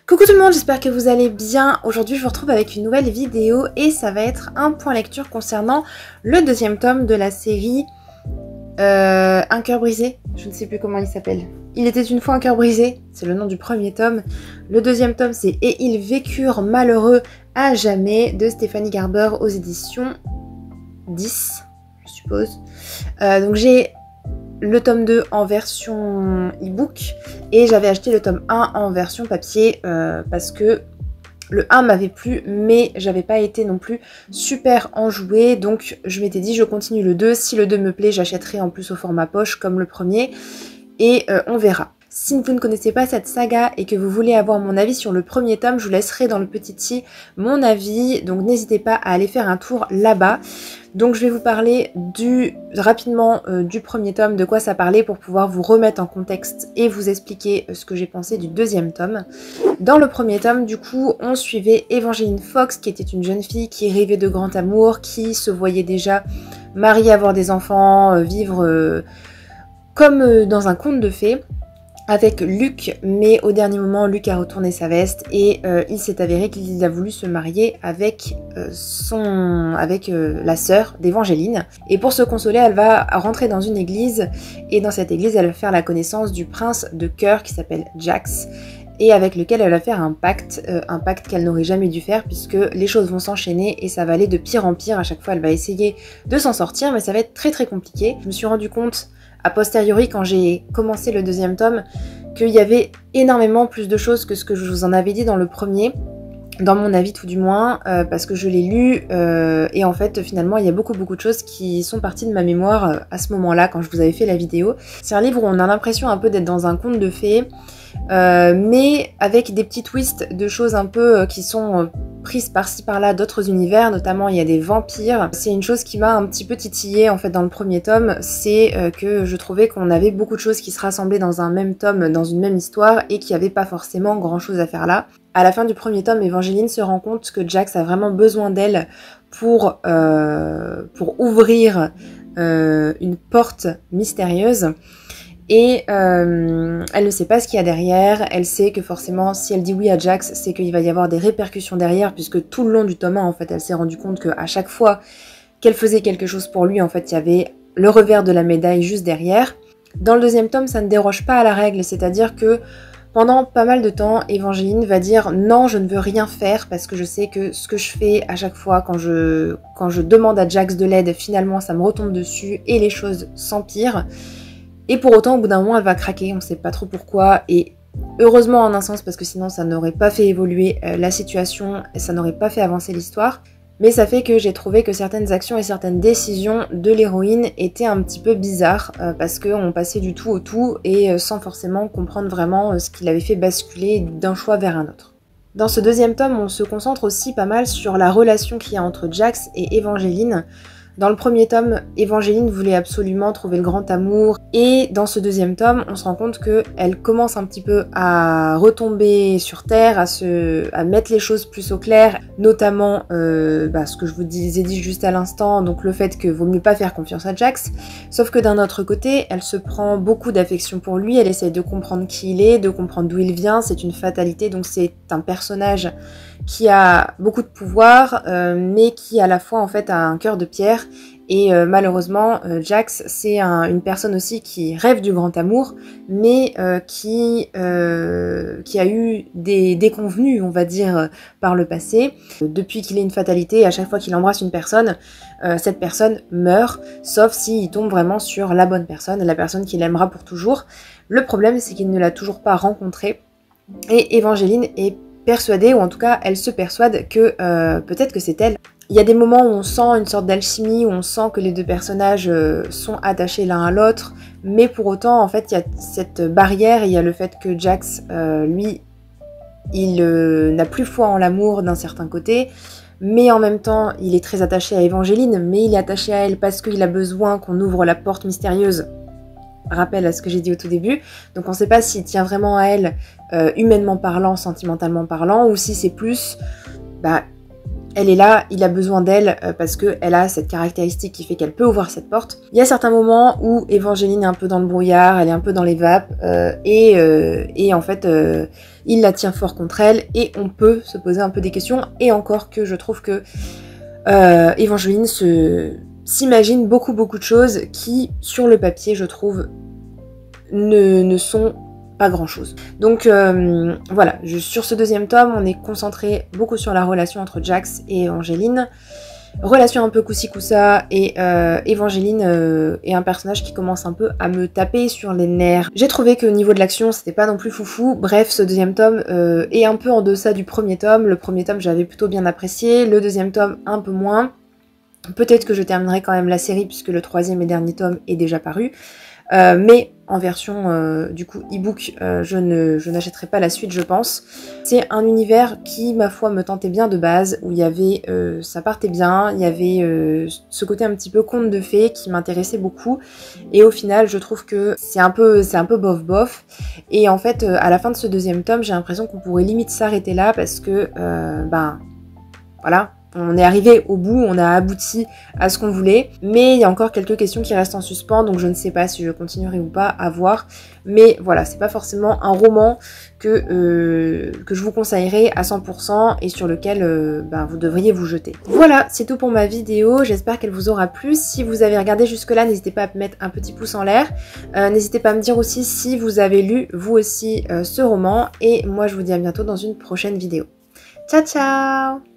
Coucou tout le monde, j'espère que vous allez bien. Aujourd'hui je vous retrouve avec une nouvelle vidéo et ça va être un point lecture concernant le deuxième tome de la série Un cœur brisé. Je ne sais plus comment il s'appelle. Il était une fois un cœur brisé, c'est le nom du premier tome. Le deuxième tome c'est Et ils vécurent malheureux à jamais de Stéphanie Garber aux éditions 10, je suppose. Donc j'ai le tome 2 en version e-book et j'avais acheté le tome 1 en version papier parce que le 1 m'avait plu mais j'avais pas été non plus super enjouée, donc je m'étais dit je continue le 2, si le 2 me plaît j'achèterai en plus au format poche comme le premier et on verra. Si vous ne connaissez pas cette saga et que vous voulez avoir mon avis sur le premier tome, je vous laisserai dans le petit i mon avis, donc n'hésitez pas à aller faire un tour là-bas. Donc je vais vous parler rapidement du premier tome, de quoi ça parlait pour pouvoir vous remettre en contexte et vous expliquer ce que j'ai pensé du deuxième tome. Dans le premier tome, du coup, on suivait Evangeline Fox, qui était une jeune fille qui rêvait de grand amour, qui se voyait déjà mariée, avoir des enfants, vivre comme dans un conte de fées, avec Luc, mais au dernier moment, Luc a retourné sa veste et il s'est avéré qu'il a voulu se marier avec la sœur d'Evangeline. Et pour se consoler, elle va rentrer dans une église et dans cette église, elle va faire la connaissance du prince de cœur qui s'appelle Jax et avec lequel elle va faire un pacte qu'elle n'aurait jamais dû faire puisque les choses vont s'enchaîner et ça va aller de pire en pire. À chaque fois, elle va essayer de s'en sortir, mais ça va être très très compliqué. Je me suis rendu compte a posteriori, quand j'ai commencé le deuxième tome, qu'il y avait énormément plus de choses que ce que je vous en avais dit dans le premier, dans mon avis tout du moins, parce que je l'ai lu, et en fait finalement il y a beaucoup de choses qui sont parties de ma mémoire à ce moment-là, quand je vous avais fait la vidéo. C'est un livre où on a l'impression un peu d'être dans un conte de fées, mais avec des petits twists de choses un peu qui sont prises par-ci par-là d'autres univers, notamment il y a des vampires. C'est une chose qui m'a un petit peu titillée en fait dans le premier tome, c'est que je trouvais qu'on avait beaucoup de choses qui se rassemblaient dans un même tome, dans une même histoire, et qu'il n'y avait pas forcément grand chose à faire là. À la fin du premier tome, Evangeline se rend compte que Jax a vraiment besoin d'elle pour ouvrir une porte mystérieuse. Et elle ne sait pas ce qu'il y a derrière, elle sait que forcément si elle dit oui à Jax, c'est qu'il va y avoir des répercussions derrière, puisque tout le long du tome 1, en fait, elle s'est rendue compte qu'à chaque fois qu'elle faisait quelque chose pour lui, en fait, il y avait le revers de la médaille juste derrière. Dans le deuxième tome, ça ne déroge pas à la règle, c'est-à-dire que pendant pas mal de temps, Evangeline va dire non, je ne veux rien faire parce que je sais que ce que je fais à chaque fois quand je demande à Jax de l'aide, finalement ça me retombe dessus et les choses s'empirent. Et pour autant, au bout d'un moment, elle va craquer, on ne sait pas trop pourquoi, et heureusement en un sens, parce que sinon ça n'aurait pas fait évoluer la situation, et ça n'aurait pas fait avancer l'histoire. Mais ça fait que j'ai trouvé que certaines actions et certaines décisions de l'héroïne étaient un petit peu bizarres, parce qu'on passait du tout au tout, et sans forcément comprendre vraiment ce qui l'avait fait basculer d'un choix vers un autre. Dans ce deuxième tome, on se concentre aussi pas mal sur la relation qu'il y a entre Jax et Evangeline. Dans le premier tome, Evangeline voulait absolument trouver le grand amour et dans ce deuxième tome, on se rend compte qu'elle commence un petit peu à retomber sur terre, à mettre les choses plus au clair, notamment ce que je vous ai dit juste à l'instant, donc le fait que vaut mieux pas faire confiance à Jax, sauf que d'un autre côté, elle se prend beaucoup d'affection pour lui, elle essaye de comprendre qui il est, de comprendre d'où il vient, c'est une fatalité, donc c'est un personnage qui a beaucoup de pouvoir, mais qui à la fois en fait a un cœur de pierre. Et malheureusement, Jax, c'est une personne aussi qui rêve du grand amour, mais qui a eu des déconvenues, on va dire, par le passé. Depuis qu'il est une fatalité, à chaque fois qu'il embrasse une personne, cette personne meurt, sauf s'il tombe vraiment sur la bonne personne, la personne qu'il aimera pour toujours. Le problème, c'est qu'il ne l'a toujours pas rencontrée, et Evangeline est persuadée, ou en tout cas elle se persuade que peut-être que c'est elle. Il y a des moments où on sent une sorte d'alchimie, où on sent que les deux personnages sont attachés l'un à l'autre, mais pour autant en fait il y a cette barrière, il y a le fait que Jax, lui, il n'a plus foi en l'amour d'un certain côté, mais en même temps il est très attaché à Evangeline, mais il est attaché à elle parce qu'il a besoin qu'on ouvre la porte mystérieuse. Rappel à ce que j'ai dit au tout début, donc on ne sait pas s'il tient vraiment à elle, humainement parlant, sentimentalement parlant, ou si c'est plus, elle est là, il a besoin d'elle parce qu'elle a cette caractéristique qui fait qu'elle peut ouvrir cette porte. Il y a certains moments où Evangeline est un peu dans le brouillard, elle est un peu dans les vapes, et en fait il la tient fort contre elle et on peut se poser un peu des questions. Et encore que je trouve que Evangeline s'imagine beaucoup de choses qui, sur le papier, je trouve, ne sont pas grand chose. Donc voilà, sur ce deuxième tome, on est concentré beaucoup sur la relation entre Jax et Evangeline. Relation un peu coussi-coussa et Evangeline est un personnage qui commence un peu à me taper sur les nerfs. J'ai trouvé qu'au niveau de l'action c'était pas non plus foufou. Bref, ce deuxième tome est un peu en deçà du premier tome. Le premier tome j'avais plutôt bien apprécié, le deuxième tome un peu moins. Peut-être que je terminerai quand même la série puisque le troisième et dernier tome est déjà paru. Mais en version du coup e-book, je n'achèterai pas la suite je pense. C'est un univers qui ma foi me tentait bien de base, où il y avait, ça partait bien, il y avait ce côté un petit peu conte de fées qui m'intéressait beaucoup, et au final je trouve que c'est un peu bof, et en fait à la fin de ce deuxième tome j'ai l'impression qu'on pourrait limite s'arrêter là parce que ben voilà. On est arrivé au bout, on a abouti à ce qu'on voulait, mais il y a encore quelques questions qui restent en suspens, donc je ne sais pas si je continuerai ou pas à voir. Mais voilà, c'est pas forcément un roman que je vous conseillerais à 100% et sur lequel ben, vous devriez vous jeter. Voilà, c'est tout pour ma vidéo, j'espère qu'elle vous aura plu. Si vous avez regardé jusque-là, n'hésitez pas à mettre un petit pouce en l'air. N'hésitez pas à me dire aussi si vous avez lu vous aussi ce roman, et moi je vous dis à bientôt dans une prochaine vidéo. Ciao ciao!